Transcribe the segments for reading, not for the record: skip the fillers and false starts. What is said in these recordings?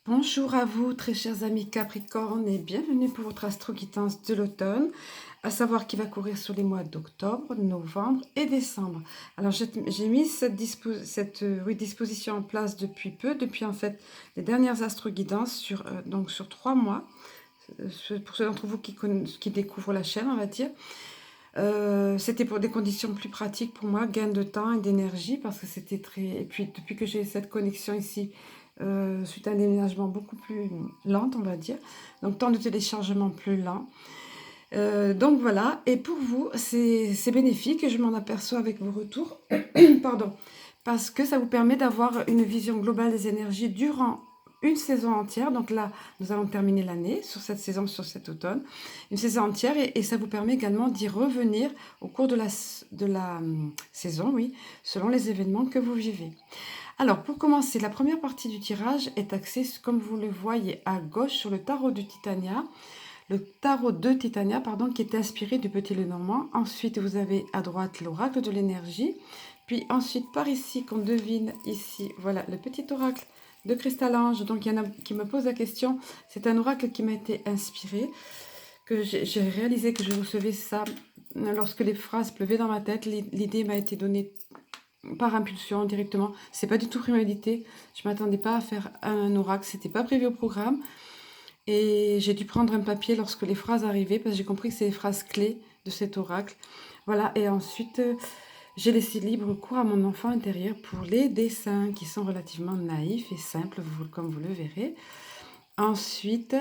Bonjour à vous, très chers amis Capricorne, et bienvenue pour votre astro-guidance de l'automne, à savoir qui va courir sur les mois d'octobre, novembre et décembre. Alors, j'ai mis cette disposition en place depuis peu, depuis en fait les dernières astro-guidances sur 3 mois. Pour ceux d'entre vous qui découvrent la chaîne, on va dire. C'était pour des conditions plus pratiques pour moi, gain de temps et d'énergie, parce que c'était très... Et puis, depuis que j'ai cette connexion ici, suite à un déménagement beaucoup plus lent, on va dire, donc temps de téléchargement plus lent. Donc voilà, et pour vous, c'est bénéfique, et je m'en aperçois avec vos retours, pardon, parce que ça vous permet d'avoir une vision globale des énergies durant une saison entière. Donc là, nous allons terminer l'année sur cette saison, sur cet automne, une saison entière, et ça vous permet également d'y revenir au cours de la saison, oui, selon les événements que vous vivez. Alors, pour commencer, la première partie du tirage est axée, comme vous le voyez à gauche, sur le tarot de Titania. Le tarot de Titania, pardon, qui est inspiré du Petit Lenormand. Ensuite, vous avez à droite l'oracle de l'énergie. Puis ensuite, par ici, qu'on devine ici, voilà, le petit oracle de Cristal-Ange. Donc, il y en a qui me posent la question. C'est un oracle qui m'a été inspiré, que j'ai réalisé que je recevais ça lorsque les phrases pleuvaient dans ma tête. L'idée m'a été donnée par impulsion directement. C'est pas du tout prémédité. Je m'attendais pas à faire un oracle. C'était pas prévu au programme. Et j'ai dû prendre un papier lorsque les phrases arrivaient, parce que j'ai compris que c'est les phrases clés de cet oracle. Voilà, et ensuite, j'ai laissé libre cours à mon enfant intérieur pour les dessins, qui sont relativement naïfs et simples, comme vous le verrez. Ensuite,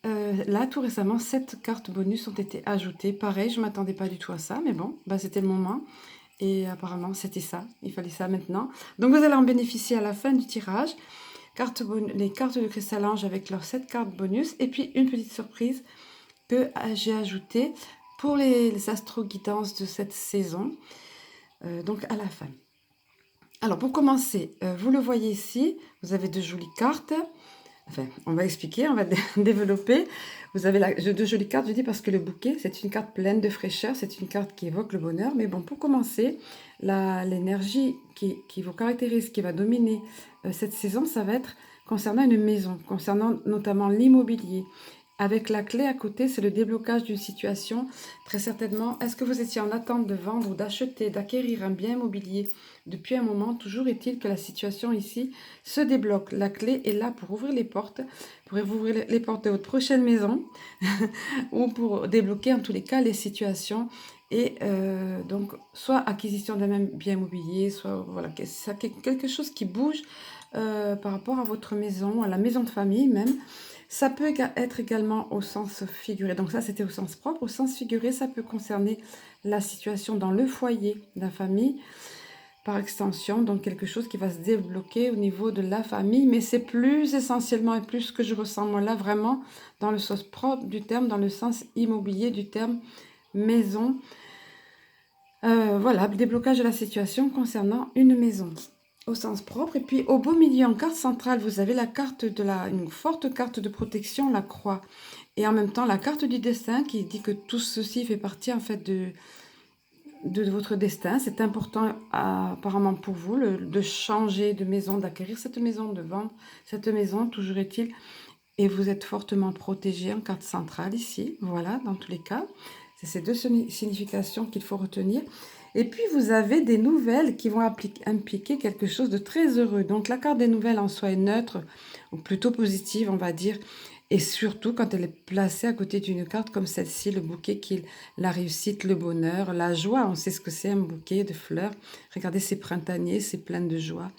là, tout récemment, 7 cartes bonus ont été ajoutées. Pareil, je ne m'attendais pas du tout à ça, mais bon, bah, c'était le moment. Et apparemment, c'était ça. Il fallait ça maintenant. Donc, vous allez en bénéficier à la fin du tirage. Les cartes de Cristal-Ange avec leurs 7 cartes bonus. Et puis, une petite surprise que j'ai ajoutée pour les astro-guidances de cette saison. Donc, à la fin. Alors, pour commencer, vous le voyez ici, vous avez de jolies cartes. Enfin, on va expliquer, on va développer. Vous avez de jolies cartes, je dis parce que le bouquet, c'est une carte pleine de fraîcheur, c'est une carte qui évoque le bonheur. Mais bon, pour commencer, l'énergie qui vous caractérise, qui va dominer cette saison, ça va être concernant une maison, concernant notamment l'immobilier. Avec la clé à côté, c'est le déblocage d'une situation. Très certainement, est-ce que vous étiez en attente de vendre ou d'acheter, d'acquérir un bien immobilier depuis un moment? Toujours est-il que la situation ici se débloque. La clé est là pour ouvrir les portes, pour ouvrir les portes de votre prochaine maison ou pour débloquer en tous les cas les situations. Et donc, soit acquisition d'un même bien immobilier, soit voilà, quelque chose qui bouge par rapport à votre maison, à la maison de famille même. Ça peut être également au sens figuré. Donc ça, c'était au sens propre. Au sens figuré, ça peut concerner la situation dans le foyer de la famille, par extension. Donc quelque chose qui va se débloquer au niveau de la famille. Mais c'est plus essentiellement et plus ce que je ressens moi là, vraiment dans le sens propre du terme, dans le sens immobilier du terme maison. Voilà, déblocage de la situation concernant une maison au sens propre. Et puis au beau milieu, en carte centrale, vous avez la carte une forte carte de protection, la croix. Et en même temps, la carte du destin qui dit que tout ceci fait partie en fait de votre destin. C'est important apparemment pour vous de changer de maison, d'acquérir cette maison, de vendre cette maison, toujours est-il. Et vous êtes fortement protégé en carte centrale ici. Voilà, dans tous les cas. C'est ces deux significations qu'il faut retenir. Et puis, vous avez des nouvelles qui vont impliquer quelque chose de très heureux. Donc, la carte des nouvelles en soi est neutre, ou plutôt positive, on va dire. Et surtout, quand elle est placée à côté d'une carte comme celle-ci, le bouquet qui est la réussite, le bonheur, la joie. On sait ce que c'est, un bouquet de fleurs. Regardez, c'est printanier, c'est plein de joie.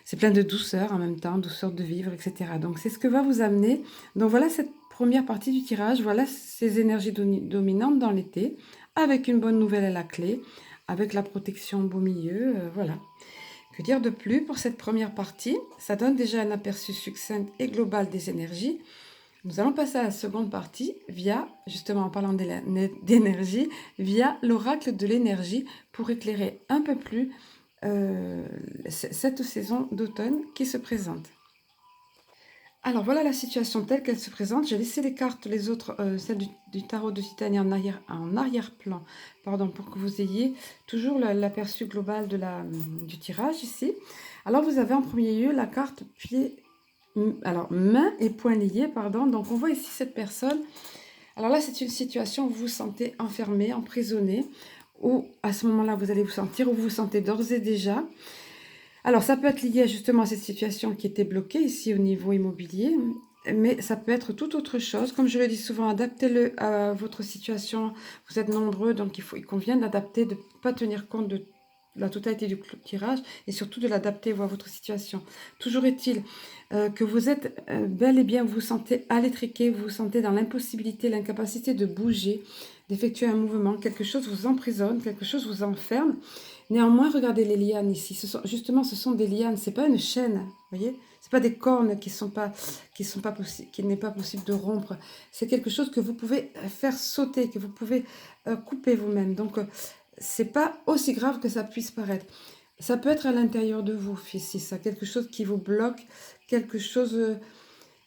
C'est plein de douceur en même temps, douceur de vivre, etc. Donc, c'est ce que va vous amener. Donc, voilà cette première partie du tirage. Voilà ces énergies dominantes dans l'été, avec une bonne nouvelle à la clé, avec la protection au beau milieu. Voilà. Que dire de plus pour cette première partie? Ça donne déjà un aperçu succinct et global des énergies. Nous allons passer à la seconde partie via, justement en parlant d'énergie, via l'oracle de l'énergie pour éclairer un peu plus cette saison d'automne qui se présente. Alors voilà la situation telle qu'elle se présente. J'ai laissé les cartes, les autres, celles du tarot de Titania en arrière-plan, pardon, pour que vous ayez toujours l'aperçu global du tirage ici. Alors vous avez en premier lieu la carte pied alors mains et poings liés, pardon. Donc on voit ici cette personne. Alors là, c'est une situation où vous vous sentez enfermé, emprisonné, ou à ce moment-là, vous allez vous sentir, ou vous vous sentez d'ores et déjà. Alors ça peut être lié justement à cette situation qui était bloquée ici au niveau immobilier, mais ça peut être tout autre chose. Comme je le dis souvent, adaptez-le à votre situation. Vous êtes nombreux, donc il convient d'adapter, de ne pas tenir compte de la totalité du tirage et surtout de l'adapter à votre situation. Toujours est-il que vous êtes bel et bien, vous vous sentez à l'étriquer, vous vous sentez dans l'impossibilité, l'incapacité de bouger, d'effectuer un mouvement. Quelque chose vous emprisonne, quelque chose vous enferme. Néanmoins, regardez les lianes ici. Justement, ce sont des lianes. C'est pas une chaîne, voyez. C'est pas des cornes qui n'est pas possible de rompre. C'est quelque chose que vous pouvez faire sauter, que vous pouvez couper vous-même. Donc, c'est pas aussi grave que ça puisse paraître. Ça peut être à l'intérieur de vous, ici, ça, quelque chose qui vous bloque, quelque chose,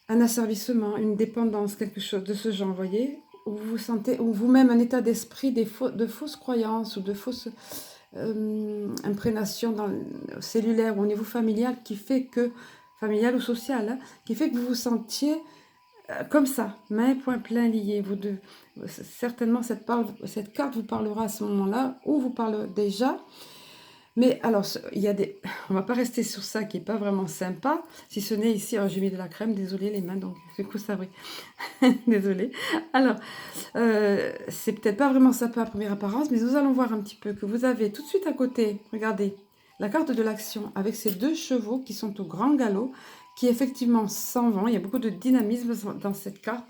un asservissement, une dépendance, quelque chose de ce genre, vous voyez, où vous vous sentez, ou vous-même un état d'esprit de fausses croyances ou de fausses imprégnation cellulaire ou au niveau familial qui fait que, familial ou social, hein, qui fait que vous vous sentiez comme ça, mains et poings pleins liés. Certainement, cette carte vous parlera à ce moment-là, ou vous parle déjà. Mais alors, on va pas rester sur ça qui est pas vraiment sympa, si ce n'est ici, j'ai mis de la crème, désolé les mains, donc du coup ça brille. Désolée. Alors, c'est peut-être pas vraiment sympa à première apparence, mais nous allons voir un petit peu que vous avez tout de suite à côté, regardez, la carte de l'action avec ces deux chevaux qui sont au grand galop, qui effectivement s'en vont. Il y a beaucoup de dynamisme dans cette carte.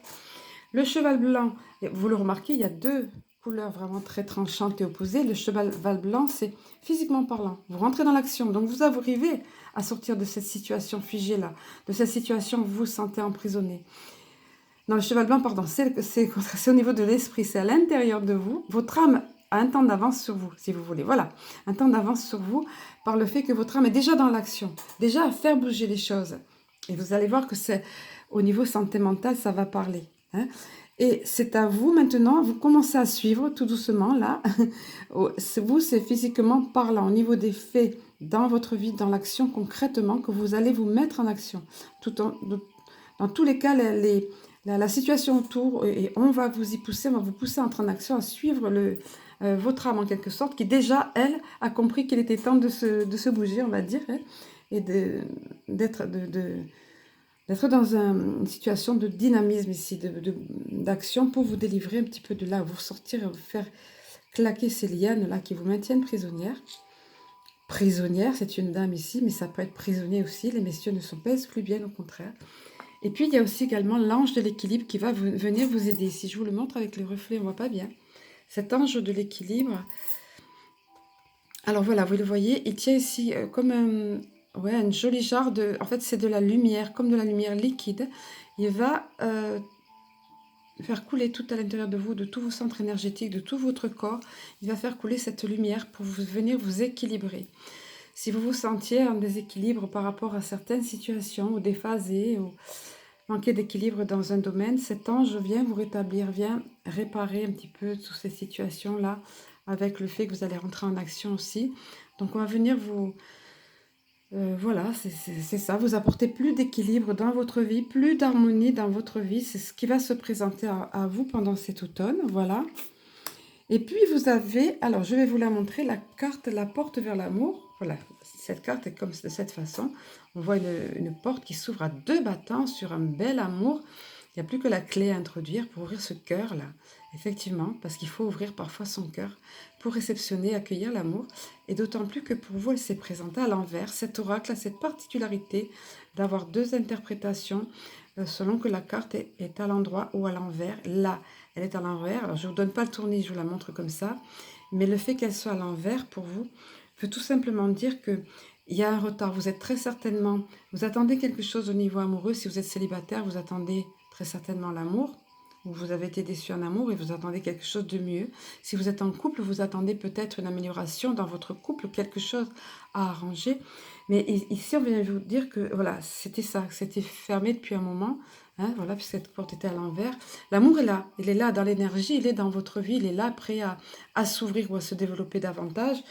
Le cheval blanc, vous le remarquez, il y a deux couleurs vraiment très tranchantes et opposées. Le cheval blanc, c'est physiquement parlant. Vous rentrez dans l'action, donc vous arrivez à sortir de cette situation figée-là, de cette situation où vous vous sentez emprisonné. Non, le cheval blanc, pardon, c'est au niveau de l'esprit, c'est à l'intérieur de vous. Votre âme a un temps d'avance sur vous, si vous voulez. Voilà, un temps d'avance sur vous par le fait que votre âme est déjà dans l'action, déjà à faire bouger les choses. Et vous allez voir que c'est au niveau santé mentale, ça va parler. Hein. Et c'est à vous maintenant, vous commencez à suivre tout doucement là. Vous, c'est physiquement parlant, au niveau des faits dans votre vie, dans l'action concrètement, que vous allez vous mettre en action. Dans tous les cas, la situation autour, et on va vous y pousser, on va vous pousser à entrer en action, à suivre votre âme en quelque sorte, qui déjà, elle, a compris qu'il était temps de se bouger, on va dire, hein, et d'être dans une situation de dynamisme ici, d'action pour vous délivrer un petit peu de là, vous sortir, vous faire claquer ces lianes-là qui vous maintiennent prisonnière. Prisonnière, c'est une dame ici, mais ça peut être prisonnier aussi, les messieurs ne sont pas exclus, bien au contraire. Et puis, il y a aussi également l'ange de l'équilibre qui va venir vous aider. Si je vous le montre avec les reflets, on ne voit pas bien. Cet ange de l'équilibre, alors voilà, vous le voyez, il tient ici comme un joli jarre de... En fait, c'est de la lumière, comme de la lumière liquide. Il va faire couler tout à l'intérieur de vous, de tous vos centres énergétiques, de tout votre corps. Il va faire couler cette lumière pour venir vous équilibrer. Si vous vous sentiez en déséquilibre par rapport à certaines situations, ou déphasé, ou manquer d'équilibre dans un domaine, cet ange vient vous rétablir, vient réparer un petit peu toutes ces situations-là, avec le fait que vous allez rentrer en action aussi. Donc on va venir vous... voilà, c'est ça, vous apporter plus d'équilibre dans votre vie, plus d'harmonie dans votre vie. C'est ce qui va se présenter à vous pendant cet automne, voilà. Et puis vous avez, alors je vais vous la montrer, la carte La porte vers l'amour. Voilà, cette carte est comme de cette façon. On voit une porte qui s'ouvre à deux battants sur un bel amour. Il n'y a plus que la clé à introduire pour ouvrir ce cœur-là. Effectivement, parce qu'il faut ouvrir parfois son cœur pour réceptionner, accueillir l'amour. Et d'autant plus que pour vous, elle s'est présentée à l'envers. Cet oracle a cette particularité d'avoir deux interprétations selon que la carte est à l'endroit ou à l'envers. Là, elle est à l'envers. Alors, je ne vous donne pas le tournis, je vous la montre comme ça. Mais le fait qu'elle soit à l'envers, pour vous, veut tout simplement dire qu'il y a un retard. Vous êtes très certainement... Vous attendez quelque chose au niveau amoureux. Si vous êtes célibataire, vous attendez très certainement l'amour. Ou vous avez été déçu en amour et vous attendez quelque chose de mieux. Si vous êtes en couple, vous attendez peut-être une amélioration dans votre couple, quelque chose à arranger. Mais ici, on vient vous dire que voilà, c'était ça, c'était fermé depuis un moment. Hein, voilà, puisque cette porte était à l'envers. L'amour est là, il est là dans l'énergie, il est dans votre vie, il est là prêt à s'ouvrir ou à se développer davantage.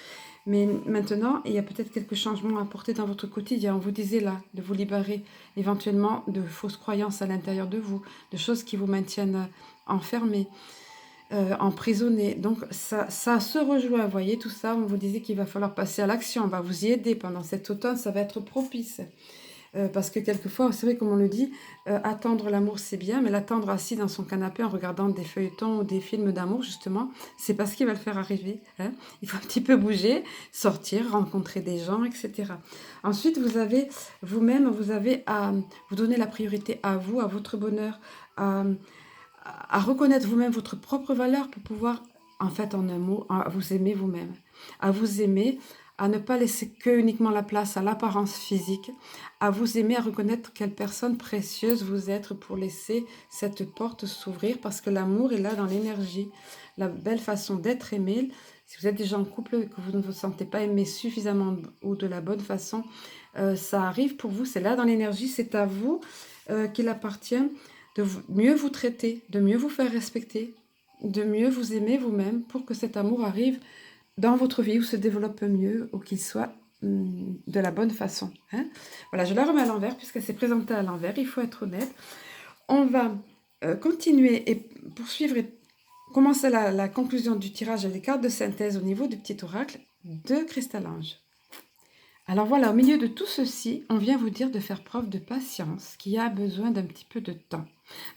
Mais maintenant, il y a peut-être quelques changements à apporter dans votre quotidien. On vous disait là de vous libérer éventuellement de fausses croyances à l'intérieur de vous, de choses qui vous maintiennent enfermés, emprisonnés. Donc ça se rejoint, vous voyez, tout ça, on vous disait qu'il va falloir passer à l'action. On va vous y aider pendant cet automne, ça va être propice. Parce que quelquefois, c'est vrai comme on le dit, attendre l'amour c'est bien, mais l'attendre assis dans son canapé en regardant des feuilletons ou des films d'amour justement, c'est pas ce qui va le faire arriver, hein. Il faut un petit peu bouger, sortir, rencontrer des gens, etc. Ensuite, vous avez vous-même, vous avez à vous donner la priorité à vous, à votre bonheur, à, à reconnaître vous-même votre propre valeur pour pouvoir, en fait, en un mot, à vous aimer vous-même, à vous aimer, à ne pas laisser que uniquement la place à l'apparence physique, à vous aimer, à reconnaître quelle personne précieuse vous êtes pour laisser cette porte s'ouvrir, parce que l'amour est là dans l'énergie, la belle façon d'être aimé. Si vous êtes déjà en couple et que vous ne vous sentez pas aimé suffisamment ou de la bonne façon, ça arrive pour vous, c'est là dans l'énergie, c'est à vous qu'il appartient de mieux vous traiter, de mieux vous faire respecter, de mieux vous aimer vous-même pour que cet amour arrive dans votre vie ou se développe mieux ou qu'il soit de la bonne façon, hein. Voilà, je la remets à l'envers puisqu'elle s'est présentée à l'envers, il faut être honnête. On va continuer et poursuivre et commencer la conclusion du tirage des cartes de synthèse au niveau du petit oracle de Cristal-Ange. Alors voilà, au milieu de tout ceci, on vient vous dire de faire preuve de patience, qui a besoin d'un petit peu de temps.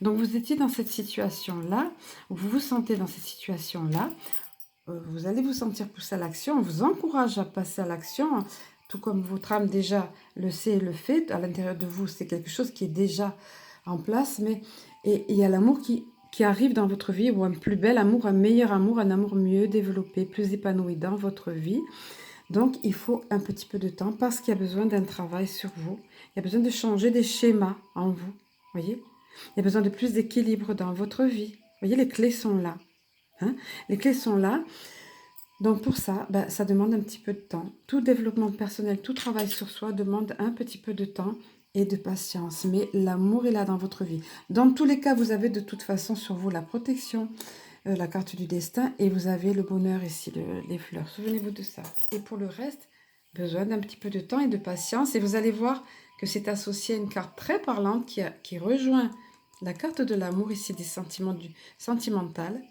Donc vous étiez dans cette situation-là, vous vous sentez dans cette situation-là, vous allez vous sentir poussé à l'action, on vous encourage à passer à l'action, tout comme votre âme déjà le sait et le fait, à l'intérieur de vous, c'est quelque chose qui est déjà en place, mais et il y a l'amour qui arrive dans votre vie, ou un plus bel amour, un meilleur amour, un amour mieux développé, plus épanoui dans votre vie. Donc, il faut un petit peu de temps parce qu'il y a besoin d'un travail sur vous. Il y a besoin de changer des schémas en vous. Voyez? Il y a besoin de plus d'équilibre dans votre vie. Vous voyez, les clés sont là. Hein? Les clés sont là. Donc, pour ça, ça demande un petit peu de temps. Tout développement personnel, tout travail sur soi demande un petit peu de temps et de patience. Mais l'amour est là dans votre vie. Dans tous les cas, vous avez de toute façon sur vous la protection, la carte du destin, et vous avez le bonheur ici, les fleurs. Souvenez-vous de ça. Et pour le reste, besoin d'un petit peu de temps et de patience. Et vous allez voir que c'est associé à une carte très parlante qui rejoint la carte de l'amour ici, des sentiments du sentimental.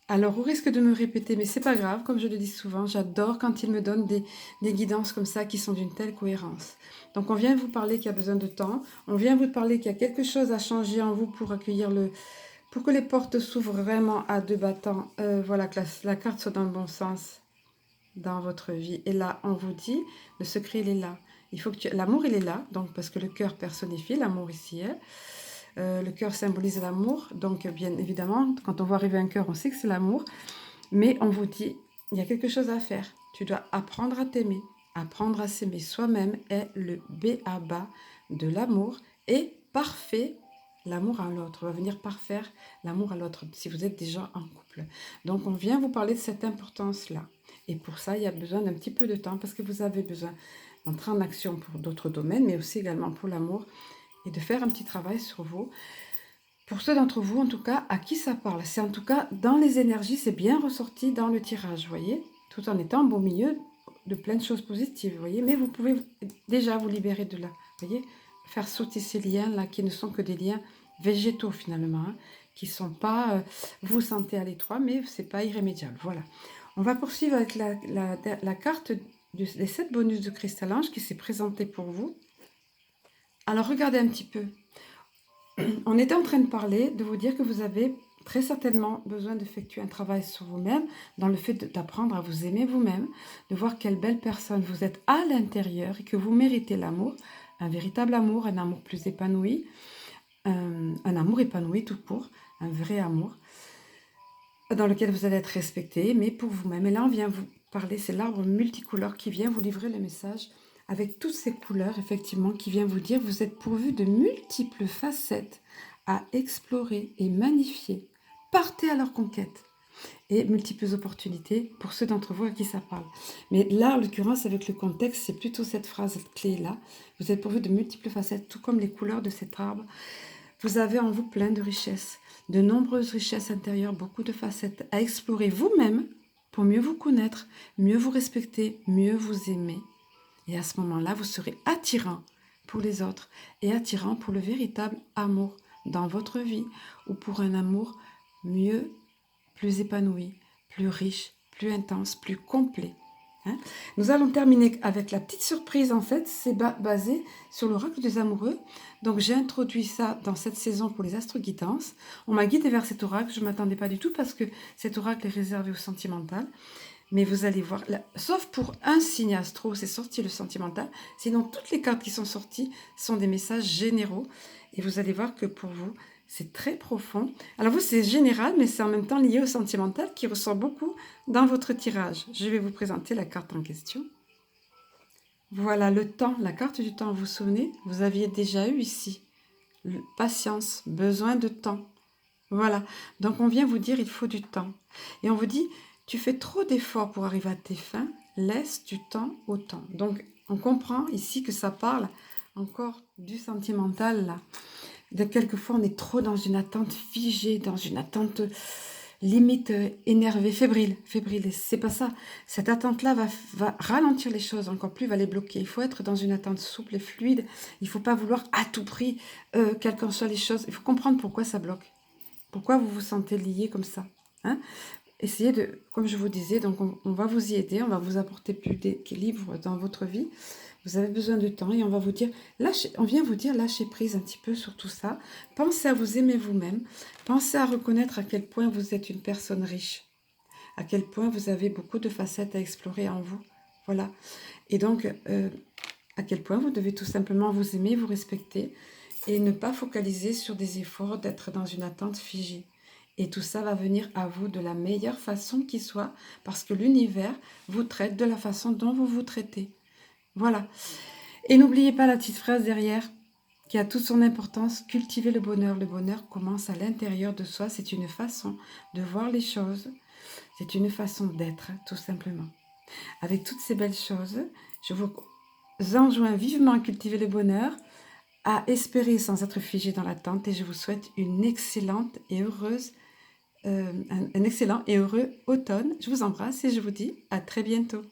Alors, au risque de me répéter, mais c'est pas grave, comme je le dis souvent, j'adore quand il me donne des guidances comme ça qui sont d'une telle cohérence. Donc, on vient vous parler qu'il y a besoin de temps, on vient vous parler qu'il y a quelque chose à changer en vous pour accueillir pour que les portes s'ouvrent vraiment à deux battants. Voilà, que la carte soit dans le bon sens dans votre vie. Et là, on vous dit, le secret, il est là. Il faut que l'amour, il est là, donc parce que le cœur personnifie, l'amour ici est. Le cœur symbolise l'amour, donc bien évidemment, quand on voit arriver un cœur, on sait que c'est l'amour. Mais on vous dit, il y a quelque chose à faire. Tu dois apprendre à t'aimer. Apprendre à s'aimer soi-même est le b.a.-ba de l'amour et parfait l'amour à l'autre. On va venir parfaire l'amour à l'autre si vous êtes déjà en couple. Donc on vient vous parler de cette importance-là. Et pour ça, il y a besoin d'un petit peu de temps parce que vous avez besoin d'entrer en action pour d'autres domaines, mais aussi également pour l'amour et de faire un petit travail sur vous. Pour ceux d'entre vous, en tout cas, à qui ça parle, c'est en tout cas dans les énergies, c'est bien ressorti dans le tirage, vous voyez, tout en étant au beau milieu de plein de choses positives, vous voyez, mais vous pouvez déjà vous libérer de là, vous voyez, faire sauter ces liens-là qui ne sont que des liens végétaux finalement, hein, qui ne sont pas, vous sentez à l'étroit, mais ce n'est pas irrémédiable, voilà. On va poursuivre avec la carte des 7 bonus de Cristal-Ange qui s'est présentée pour vous. Alors regardez un petit peu. On était en train de parler, de vous dire que vous avez très certainement besoin d'effectuer un travail sur vous-même, dans le fait d'apprendre à vous aimer vous-même, de voir quelle belle personne vous êtes à l'intérieur et que vous méritez l'amour, un véritable amour, un amour plus épanoui, un amour épanoui tout court, un vrai amour, dans lequel vous allez être respecté, mais pour vous-même. Et là, on vient vous parler, c'est l'arbre multicolore qui vient vous livrer le message avec toutes ces couleurs, effectivement, qui vient vous dire vous êtes pourvu de multiples facettes à explorer et magnifier. Partez à leur conquête et multiples opportunités pour ceux d'entre vous à qui ça parle. Mais là, en l'occurrence, avec le contexte, c'est plutôt cette phrase clé-là. Vous êtes pourvu de multiples facettes, tout comme les couleurs de cet arbre. Vous avez en vous plein de richesses, de nombreuses richesses intérieures, beaucoup de facettes à explorer vous-même pour mieux vous connaître, mieux vous respecter, mieux vous aimer. Et à ce moment-là, vous serez attirant pour les autres et attirant pour le véritable amour dans votre vie ou pour un amour mieux, plus épanoui, plus riche, plus intense, plus complet. Hein. Nous allons terminer avec la petite surprise, en fait, c'est basé sur l'oracle des amoureux. Donc j'ai introduit ça dans cette saison pour les astro-guidances. On m'a guidé vers cet oracle, je ne m'attendais pas du tout parce que cet oracle est réservé au sentimental. Mais vous allez voir, là, sauf pour un signe astro, c'est sorti le sentimental. Sinon, toutes les cartes qui sont sorties sont des messages généraux. Et vous allez voir que pour vous, c'est très profond. Alors vous, c'est général, mais c'est en même temps lié au sentimental qui ressort beaucoup dans votre tirage. Je vais vous présenter la carte en question. Voilà le temps, la carte du temps. Vous vous souvenez, vous aviez déjà eu ici. Patience, besoin de temps. Voilà, donc on vient vous dire il faut du temps. Et on vous dit, tu fais trop d'efforts pour arriver à tes fins, laisse du temps au temps. Donc on comprend ici que ça parle encore du sentimental là. De quelquefois on est trop dans une attente figée, dans une attente limite énervée, fébrile. Et c'est pas ça. Cette attente-là va ralentir les choses encore plus, va les bloquer. Il faut être dans une attente souple et fluide. Il ne faut pas vouloir à tout prix, quelles qu'en soient les choses. Il faut comprendre pourquoi ça bloque. Pourquoi vous vous sentez lié comme ça, hein? Essayez de, comme je vous disais, donc on va vous y aider, on va vous apporter plus d'équilibre dans votre vie. Vous avez besoin de temps et on va vous dire, on vient vous dire, lâchez prise un petit peu sur tout ça. Pensez à vous aimer vous-même. Pensez à reconnaître à quel point vous êtes une personne riche. À quel point vous avez beaucoup de facettes à explorer en vous. Voilà. Et donc, à quel point vous devez tout simplement vous aimer, vous respecter et ne pas focaliser sur des efforts d'être dans une attente figée. Et tout ça va venir à vous de la meilleure façon qui soit, parce que l'univers vous traite de la façon dont vous vous traitez. Voilà. Et n'oubliez pas la petite phrase derrière, qui a toute son importance, cultiver le bonheur. Le bonheur commence à l'intérieur de soi, c'est une façon de voir les choses, c'est une façon d'être, tout simplement. Avec toutes ces belles choses, je vous enjoins vivement à cultiver le bonheur, à espérer sans être figé dans l'attente, et je vous souhaite une excellente et heureuse un excellent et heureux automne. Je vous embrasse et je vous dis à très bientôt.